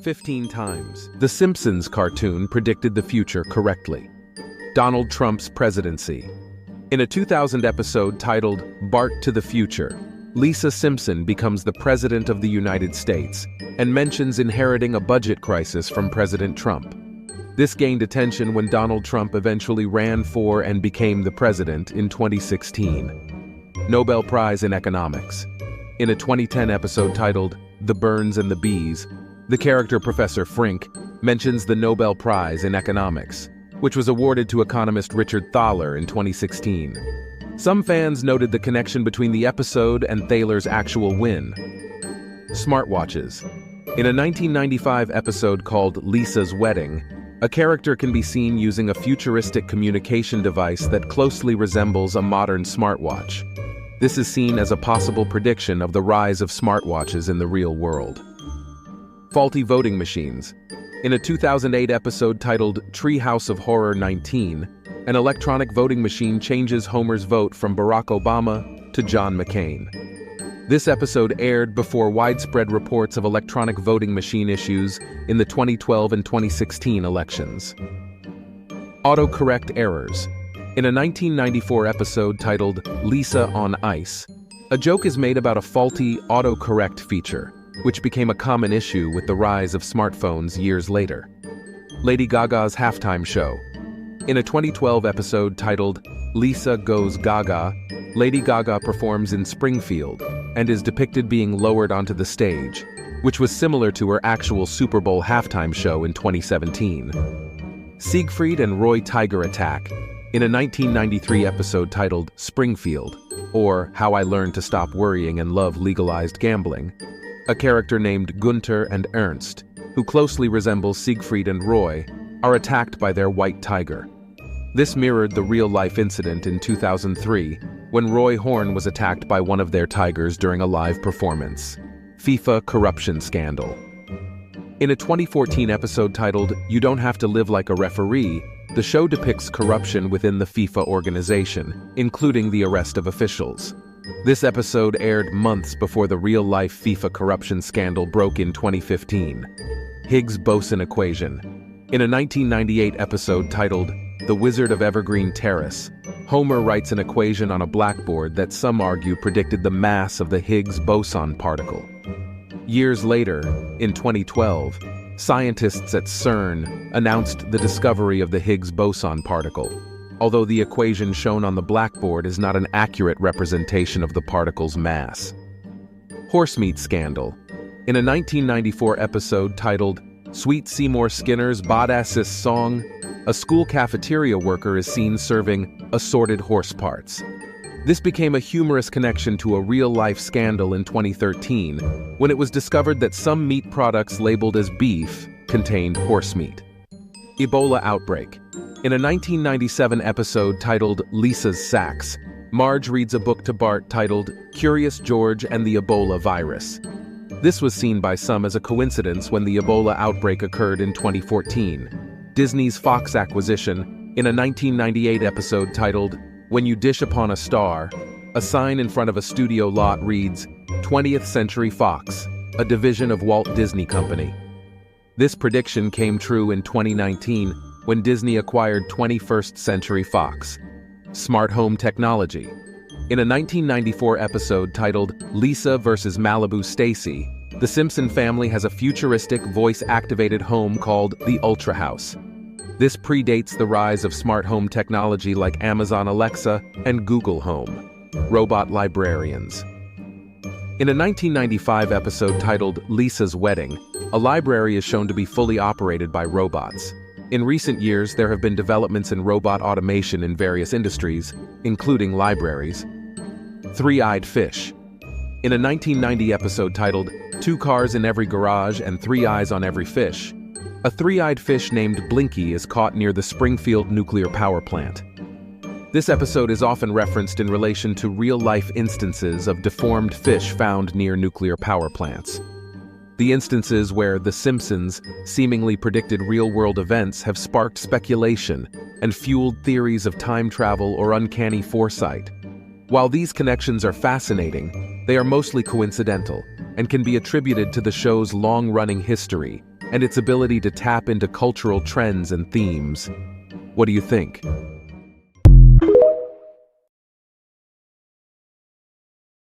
15 times. The Simpsons cartoon predicted the future correctly. Donald Trump's presidency. In a 2000 episode titled Bart to the Future, Lisa Simpson becomes the President of the United States and mentions inheriting a budget crisis from President Trump. This gained attention when Donald Trump eventually ran for and became the president in 2016. Nobel Prize in Economics. In a 2010 episode titled The Birds and the Bees, the character Professor Frink mentions the Nobel Prize in Economics, which was awarded to economist Richard Thaler in 2016. Some fans noted the connection between the episode and Thaler's actual win. Smartwatches. In a 1995 episode called Lisa's Wedding, a character can be seen using a futuristic communication device that closely resembles a modern smartwatch. This is seen as a possible prediction of the rise of smartwatches in the real world. Faulty voting machines. In a 2008 episode titled Treehouse of Horror 19, an electronic voting machine changes Homer's vote from Barack Obama to John McCain. This episode aired before widespread reports of electronic voting machine issues in the 2012 and 2016 elections. Autocorrect errors. In a 1994 episode titled Lisa on Ice, a joke is made about a faulty autocorrect feature, which became a common issue with the rise of smartphones years later. Lady Gaga's halftime show. In a 2012 episode titled Lisa Goes Gaga, Lady Gaga performs in Springfield and is depicted being lowered onto the stage, which was similar to her actual Super Bowl halftime show in 2017. Siegfried and Roy Tiger attack. In a 1993 episode titled Springfield, or How I Learned to Stop Worrying and Love Legalized Gambling, a character named Gunther and Ernst, who closely resembles Siegfried and Roy, are attacked by their white tiger. This mirrored the real-life incident in 2003 when Roy Horn was attacked by one of their tigers during a live performance. FIFA corruption scandal. In a 2014 episode titled You Don't Have to Live Like a Referee, the show depicts corruption within the FIFA organization, including the arrest of officials. This episode aired months before the real-life FIFA corruption scandal broke in 2015. Higgs-boson equation. In a 1998 episode titled The Wizard of Evergreen Terrace, Homer writes an equation on a blackboard that some argue predicted the mass of the Higgs boson particle. Years later, in 2012, scientists at CERN announced the discovery of the Higgs boson particle, although the equation shown on the blackboard is not an accurate representation of the particle's mass. Horsemeat scandal. In a 1994 episode titled Sweet Seymour Skinner's Badass Song, a school cafeteria worker is seen serving assorted horse parts. This became a humorous connection to a real-life scandal in 2013, when it was discovered that some meat products labeled as beef contained horse meat. Ebola outbreak. In a 1997 episode titled Lisa's Sacks, Marge reads a book to Bart titled Curious George and the Ebola Virus. This was seen by some as a coincidence when the Ebola outbreak occurred in 2014. Disney's Fox acquisition. In a 1998 episode titled When You Dish Upon a Star, a sign in front of a studio lot reads 20th Century Fox, a division of Walt Disney Company. This prediction came true in 2019 when Disney acquired 21st Century Fox. Smart home technology. In a 1994 episode titled Lisa vs. Malibu Stacy, the Simpson family has a futuristic voice-activated home called the Ultra House. This predates the rise of smart home technology like Amazon Alexa and Google Home. Robot librarians. In a 1995 episode titled Lisa's Wedding, a library is shown to be fully operated by robots. In recent years, there have been developments in robot automation in various industries, including libraries. Three-eyed fish. In a 1990 episode titled Two Cars in Every Garage and Three Eyes on Every Fish, a three-eyed fish named Blinky is caught near the Springfield nuclear power plant. This episode is often referenced in relation to real-life instances of deformed fish found near nuclear power plants. The instances where The Simpsons seemingly predicted real-world events have sparked speculation and fueled theories of time travel or uncanny foresight. While these connections are fascinating, they are mostly coincidental and can be attributed to the show's long-running history and its ability to tap into cultural trends and themes. What do you think?